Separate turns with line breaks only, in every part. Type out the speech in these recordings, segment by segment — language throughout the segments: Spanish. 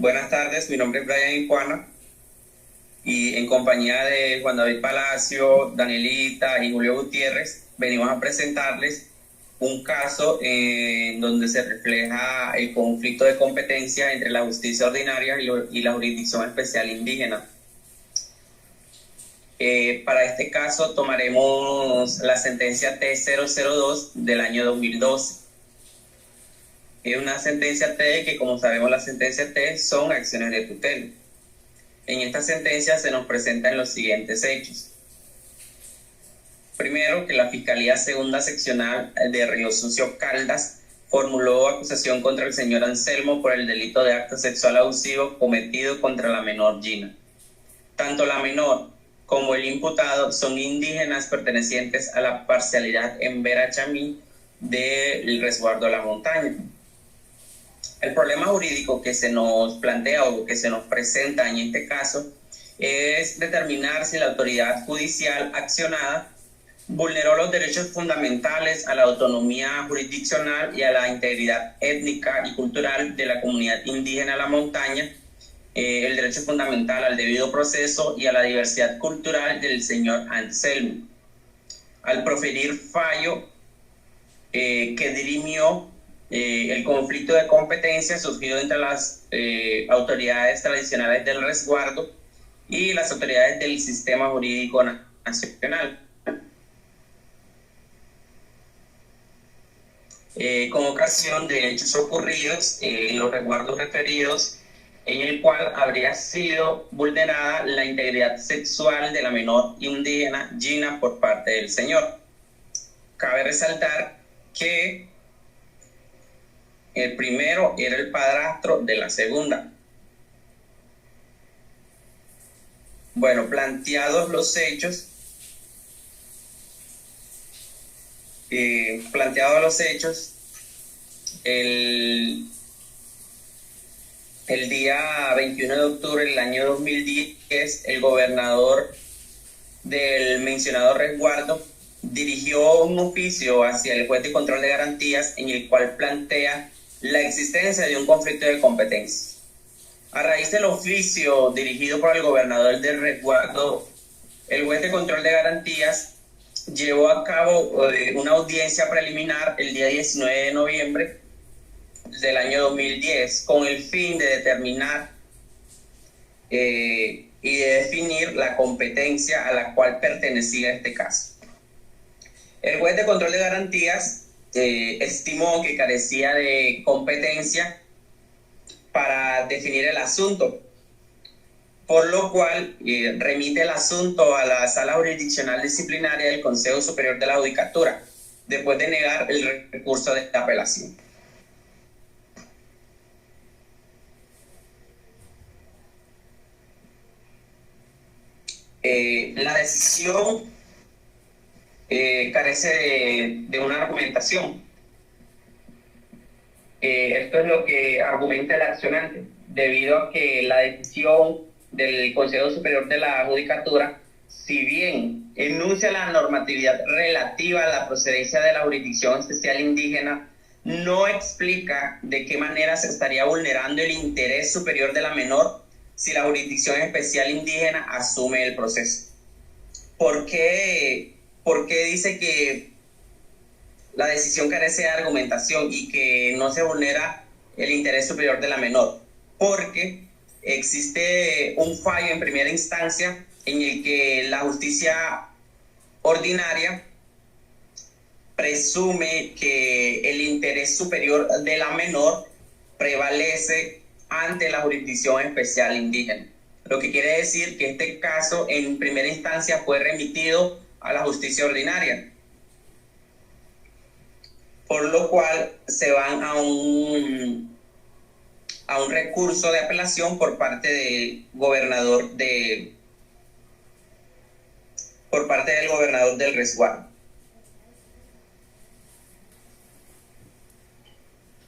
Buenas tardes, mi nombre es Brian Ipuana y en compañía de Juan David Palacio, Danielita y Julio Gutiérrez venimos a presentarles un caso en donde se refleja el conflicto de competencia entre la justicia ordinaria y la jurisdicción especial indígena. Para este caso tomaremos la sentencia T002 del año 2012. Es una sentencia T que, como sabemos, las sentencias T son acciones de tutela. En esta sentencia se nos presentan los siguientes hechos. Primero, que la Fiscalía Segunda Seccional de Río Sucio Caldas formuló acusación contra el señor Anselmo por el delito de acto sexual abusivo cometido contra la menor Gina. Tanto la menor como el imputado son indígenas pertenecientes a la parcialidad en Verachamí del resguardo de la montaña. El problema jurídico que se nos plantea o que se nos presenta en este caso es determinar si la autoridad judicial accionada vulneró los derechos fundamentales a la autonomía jurisdiccional y a la integridad étnica y cultural de la comunidad indígena de la montaña, el derecho fundamental al debido proceso y a la diversidad cultural del señor Anselmo. Al proferir fallo que dirimió el conflicto de competencia surgido entre las autoridades tradicionales del resguardo y las autoridades del sistema jurídico nacional. Con ocasión de hechos ocurridos en los resguardos referidos, en el cual habría sido vulnerada la integridad sexual de la menor indígena Gina por parte del señor. Cabe resaltar que el primero era el padrastro de la segunda. Bueno, planteados los hechos, el día 21 de octubre del año 2010, el gobernador del mencionado resguardo dirigió un oficio hacia el juez de control de garantías en el cual plantea la existencia de un conflicto de competencia. A raíz del oficio dirigido por el gobernador del resguardo, el juez de control de garantías llevó a cabo una audiencia preliminar el día 19 de noviembre del año 2010 con el fin de determinar y de definir la competencia a la cual pertenecía este caso. El juez de control de garantías estimó que carecía de competencia para definir el asunto, por lo cual remite el asunto a la Sala Jurisdiccional Disciplinaria del Consejo Superior de la Judicatura, después de negar el recurso de apelación. La decisión carece de una argumentación. Esto es lo que argumenta el accionante, debido a que la decisión del Consejo Superior de la Judicatura, si bien enuncia la normatividad relativa a la procedencia de la jurisdicción especial indígena, no explica de qué manera se estaría vulnerando el interés superior de la menor si la jurisdicción especial indígena asume el proceso. ¿Por qué dice que la decisión carece de argumentación y que no se vulnera el interés superior de la menor? Porque existe un fallo en primera instancia en el que la justicia ordinaria presume que el interés superior de la menor prevalece ante la jurisdicción especial indígena. Lo que quiere decir que este caso en primera instancia fue remitido a la justicia ordinaria, por lo cual se van a un recurso de apelación por parte del gobernador del resguardo.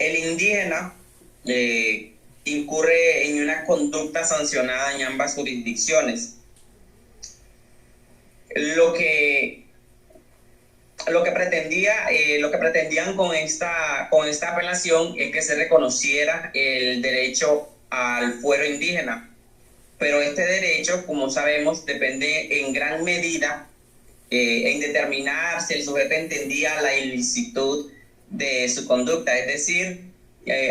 El indígena incurre en una conducta sancionada en ambas jurisdicciones. Lo que pretendían con esta apelación es que se reconociera el derecho al fuero indígena. Pero este derecho, como sabemos, depende en gran medida en determinar si el sujeto entendía la ilicitud de su conducta. Es decir,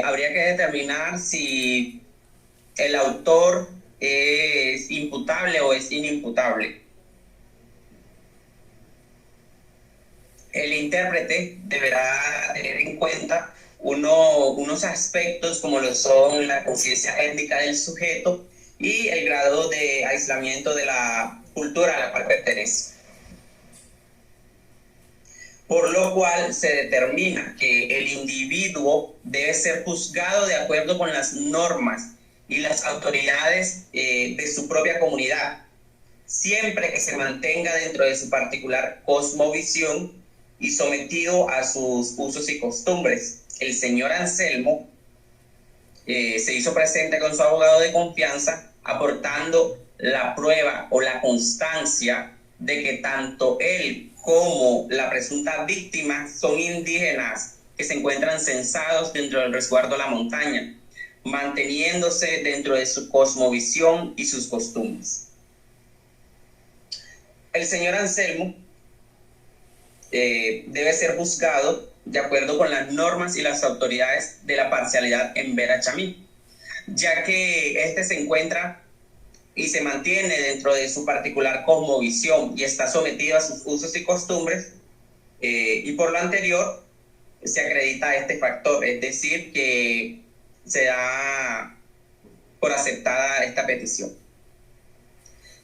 habría que determinar si el autor es imputable o es inimputable. El intérprete deberá tener en cuenta unos aspectos como lo son la conciencia étnica del sujeto y el grado de aislamiento de la cultura a la cual pertenece. Por lo cual se determina que el individuo debe ser juzgado de acuerdo con las normas y las autoridades de su propia comunidad, siempre que se mantenga dentro de su particular cosmovisión y sometido a sus usos y costumbres. El señor Anselmo se hizo presente con su abogado de confianza, aportando la prueba o la constancia de que tanto él como la presunta víctima son indígenas que se encuentran censados dentro del resguardo de la montaña, manteniéndose dentro de su cosmovisión y sus costumbres. El señor Anselmo debe ser juzgado de acuerdo con las normas y las autoridades de la parcialidad en Vera Chamí, ya que éste se encuentra y se mantiene dentro de su particular cosmovisión y está sometido a sus usos y costumbres, y por lo anterior se acredita este factor, es decir, que se da por aceptada esta petición.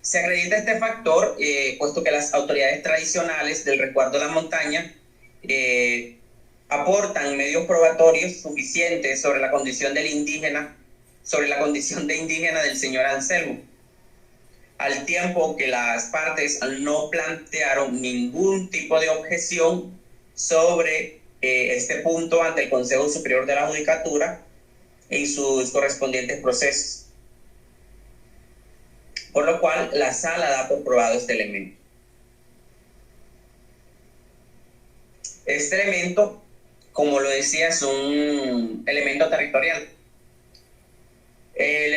Se acredita este factor puesto que las autoridades tradicionales del resguardo de la montaña aportan medios probatorios suficientes sobre la condición del indígena, sobre la condición de indígena del señor Anselmo, al tiempo que las partes no plantearon ningún tipo de objeción sobre este punto ante el Consejo Superior de la Judicatura en sus correspondientes procesos. Por lo cual, la sala da por probado este elemento. Este elemento, como lo decía, es un elemento territorial. El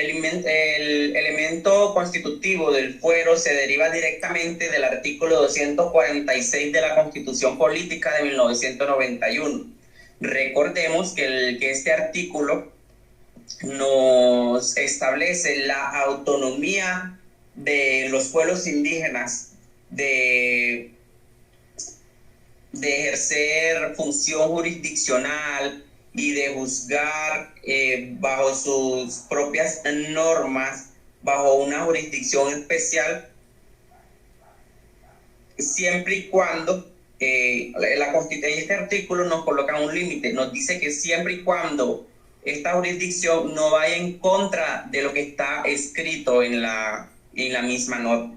elemento constitutivo del fuero se deriva directamente del artículo 246 de la Constitución Política de 1991. Recordemos que este artículo nos establece la autonomía de los pueblos indígenas de ejercer función jurisdiccional y de juzgar bajo sus propias normas, bajo una jurisdicción especial, siempre y cuando este artículo nos coloca un límite, nos dice que siempre y cuando esta jurisdicción no vaya en contra de lo que está escrito en la misma norma.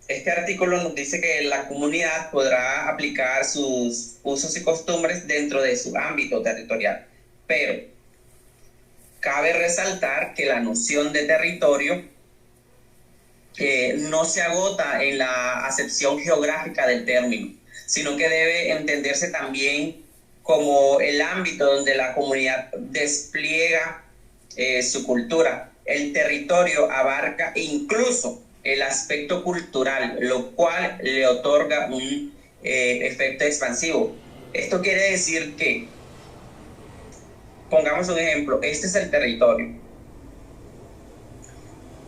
Este artículo nos dice que la comunidad podrá aplicar sus usos y costumbres dentro de su ámbito territorial, pero cabe resaltar que la noción de territorio no se agota en la acepción geográfica del término, sino que debe entenderse también como el ámbito donde la comunidad despliega su cultura. El territorio abarca incluso el aspecto cultural, lo cual le otorga un efecto expansivo. Esto quiere decir que, pongamos un ejemplo, este es el territorio.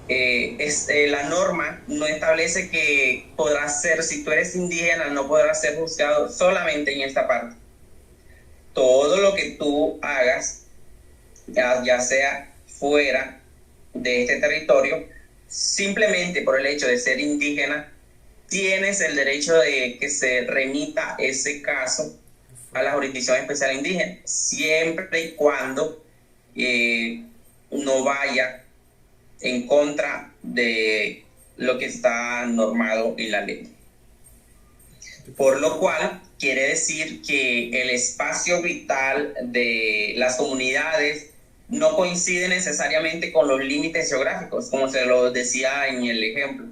La norma no establece que podrás ser, si tú eres indígena, no podrás ser juzgado solamente en esta parte. Todo lo que tú hagas, ya sea fuera de este territorio, simplemente por el hecho de ser indígena, tienes el derecho de que se remita ese caso a la jurisdicción especial indígena, siempre y cuando no vaya en contra de lo que está normado en la ley. Por lo cual, quiere decir que el espacio vital de las comunidades no coincide necesariamente con los límites geográficos, como se lo decía en el ejemplo.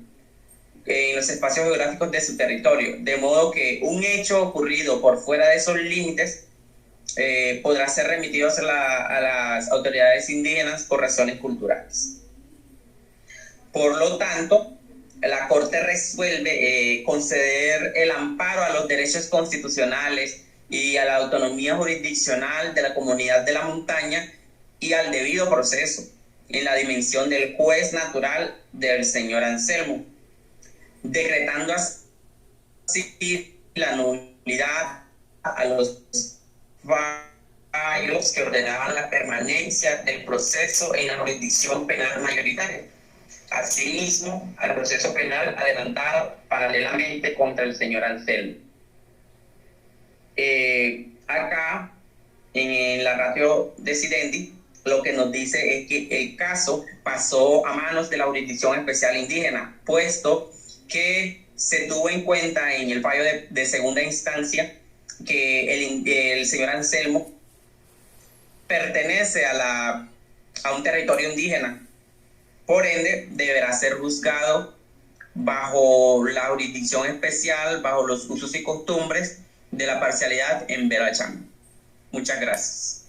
en los espacios geográficos de su territorio, de modo que un hecho ocurrido por fuera de esos límites podrá ser remitido a las autoridades indígenas por razones culturales. Por lo tanto, la Corte resuelve conceder el amparo a los derechos constitucionales y a la autonomía jurisdiccional de la comunidad de la montaña y al debido proceso en la dimensión del juez natural del señor Anselmo, decretando así la nulidad a los fallos que ordenaban la permanencia del proceso en la jurisdicción penal mayoritaria. Asimismo, al proceso penal adelantado paralelamente contra el señor Anselmo. Acá, en la ratio decidendi, lo que nos dice es que el caso pasó a manos de la Jurisdicción Especial Indígena, puesto que se tuvo en cuenta en el fallo de segunda instancia que el señor Anselmo pertenece a un territorio indígena. Por ende, deberá ser juzgado bajo la jurisdicción especial, bajo los usos y costumbres de la parcialidad en Verachán. Muchas gracias.